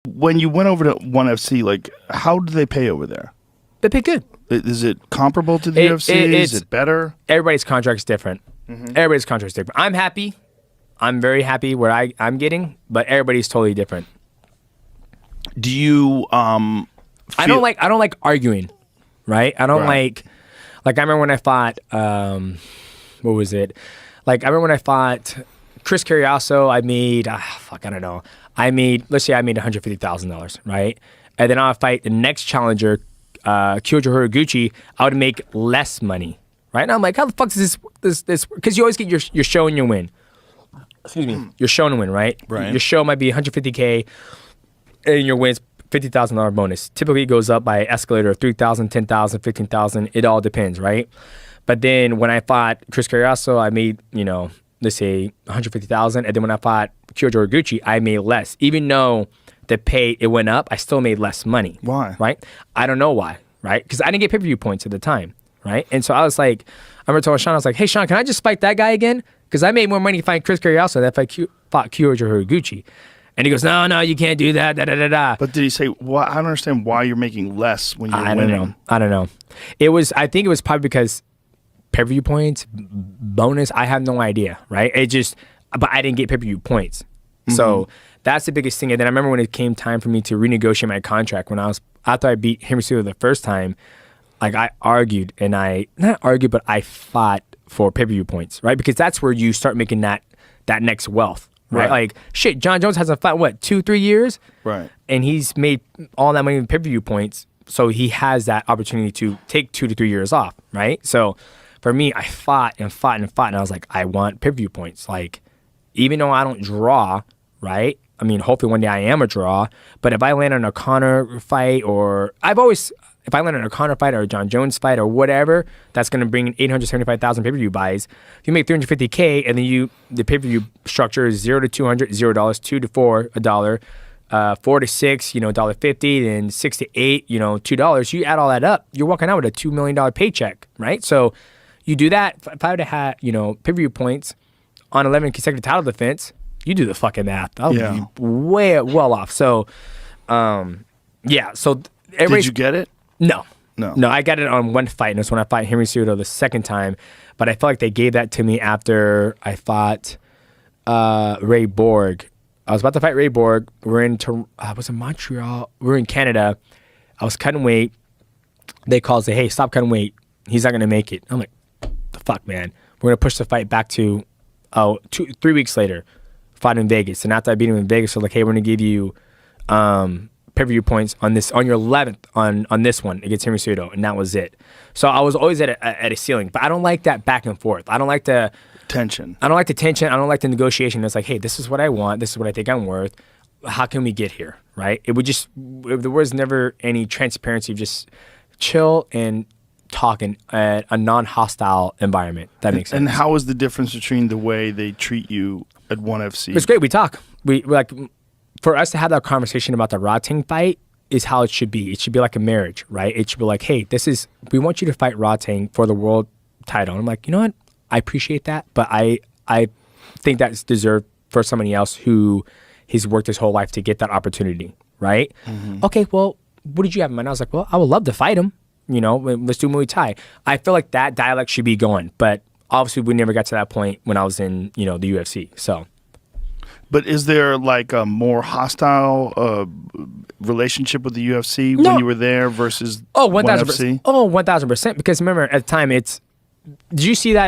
When you went over to ONE FC, like, how do they pay over there? They pay good. Is it comparable to the UFC? Is it better? Everybody's contract's different. Everybody's contract's different. I'm happy. I'm very happy where I'm getting, but everybody's totally different. Do you I don't like arguing, right? I don't like I remember when I fought what was it? Like I remember when I fought Chris Carriasso, I made I don't know. Let's say I made $150,000, right? And then I'll fight the next challenger, Kyoji Horiguchi, I would make less money, right? And I'm like, how the fuck is this? Because you always get your show and your win. Excuse me. Your show and win, right? Right. Your show might be $150K, and your win's $50,000 bonus. Typically, it goes up by escalator of $3,000, $10,000, $15,000. It all depends, right? But then when I fought Chris Carriasso, I made let's say $150,000, and then when I fought Kyoji Horiguchi, I made less. Even though the pay it went up, I still made less money. Why? Right? I don't know why. Right? Because I didn't get pay-per-view points at the time. Right? And so I was like, I remember telling Sean, I was like, hey Sean, can I just fight that guy again? Because I made more money fighting Chris Carriasso than if I fought Kyoji Horiguchi. And he goes, no, you can't do that. Da, da, da, da. But did he say? Why? I don't understand why you're making less when you're winning. I don't know. I think it was probably because pay-per-view points, bonus. I have no idea. Right? But I didn't get pay-per-view points. So that's the biggest thing. And then I remember when it came time for me to renegotiate my contract after I beat Henry Cejudo the first time, like I argued but I fought for pay-per-view points, right? Because that's where you start making that next wealth, right? Like shit, John Jones hasn't fought 2-3 years, right? And he's made all that money in pay-per-view points, so he has that opportunity to take 2 to 3 years off, right? So for me, I fought, and I was like, I want pay-per-view points, like even though I don't draw, right? I mean, hopefully one day I am a draw, but if I land on a Conor fight, or if I land on a Conor fight or a John Jones fight or whatever, that's going to bring in 875,000 pay-per-view buys. If you make $350K and then the pay-per-view structure is $0 to $200, $0, $2 to $4, $1, $4 to $6, $1.50, then $6 to $8, $2. You add all that up, you're walking out with a $2 million paycheck, right? So you do that. If I would have had, pay-per-view points on 11 consecutive title defense, you do the fucking math. I would be way well off. So, yeah. So did you get it? No, I got it on one fight, and it's when I fought Henry Cejudo the second time. But I felt like they gave that to me after I fought Ray Borg. I was about to fight Ray Borg. We're in was in Montreal. We're in Canada. I was cutting weight. They called, say, hey, stop cutting weight. He's not gonna make it. I'm like, the fuck, man. We're gonna push the fight back to 3 weeks later. Fought in Vegas, and after I beat him in Vegas, so like, hey, we're gonna give you pay-per-view points on your 11th on this one against Henry Cejudo, and that was it. So I was always at a ceiling, but I don't like that back and forth. I don't like the tension. I don't like the tension. I don't like the negotiation. It's like, hey, this is what I want. This is what I think I'm worth. How can we get here, right? There was never any transparency. Just chill and talk in a non-hostile environment. That makes sense. And how is the difference between the way they treat you at ONE FC? It's great. We talk. We like. For us to have that conversation about the Rodtang fight is how it should be. It should be like a marriage, right? It should be like, hey, we want you to fight Rodtang for the world title. And I'm like, you know what? I appreciate that, but I think that's deserved for somebody else who has worked his whole life to get that opportunity, right? Okay, well, what did you have in mind? I was like, well, I would love to fight him. Let's do Muay Thai. I feel like that dialect should be going, but obviously we never got to that point when I was in, the UFC, so. But is there like a more hostile relationship with the UFC when you were there versus 1,000%. Oh, 1,000%. Because remember, at the time, did you see that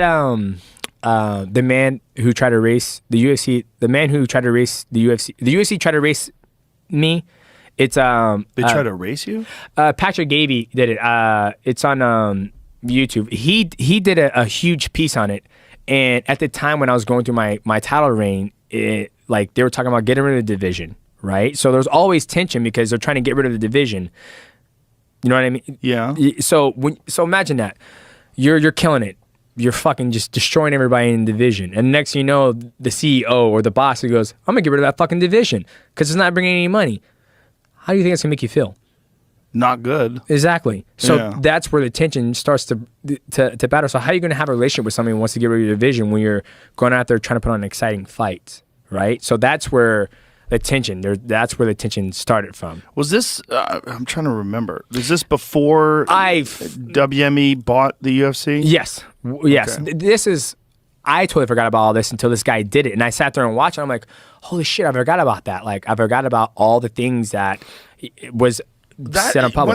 the man who tried to race the UFC, the UFC tried to race me? It's they tried to race you? Patrick Gavey did it. It's on YouTube. He did a huge piece on it. And at the time when I was going through my title reign, like they were talking about getting rid of the division, right? So there's always tension because they're trying to get rid of the division. You know what I mean? Yeah. So imagine that you're killing it. You're fucking just destroying everybody in the division, and next thing you know, the CEO or the boss who goes, "I'm gonna get rid of that fucking division because it's not bringing any money." How do you think it's gonna make you feel? Not good. Exactly. So that's where the tension starts to battle. So how are you going to have a relationship with somebody who wants to get rid of your division when you're going out there trying to put on exciting fights, right? So that's where the tension. That's where the tension started from. Was this? I'm trying to remember. Was this before WME bought the UFC? Yes, yes. Okay. This is. I totally forgot about all this until this guy did it, and I sat there and watched. And I'm like, holy shit! I forgot about that. Like I forgot about all the things that was said on public.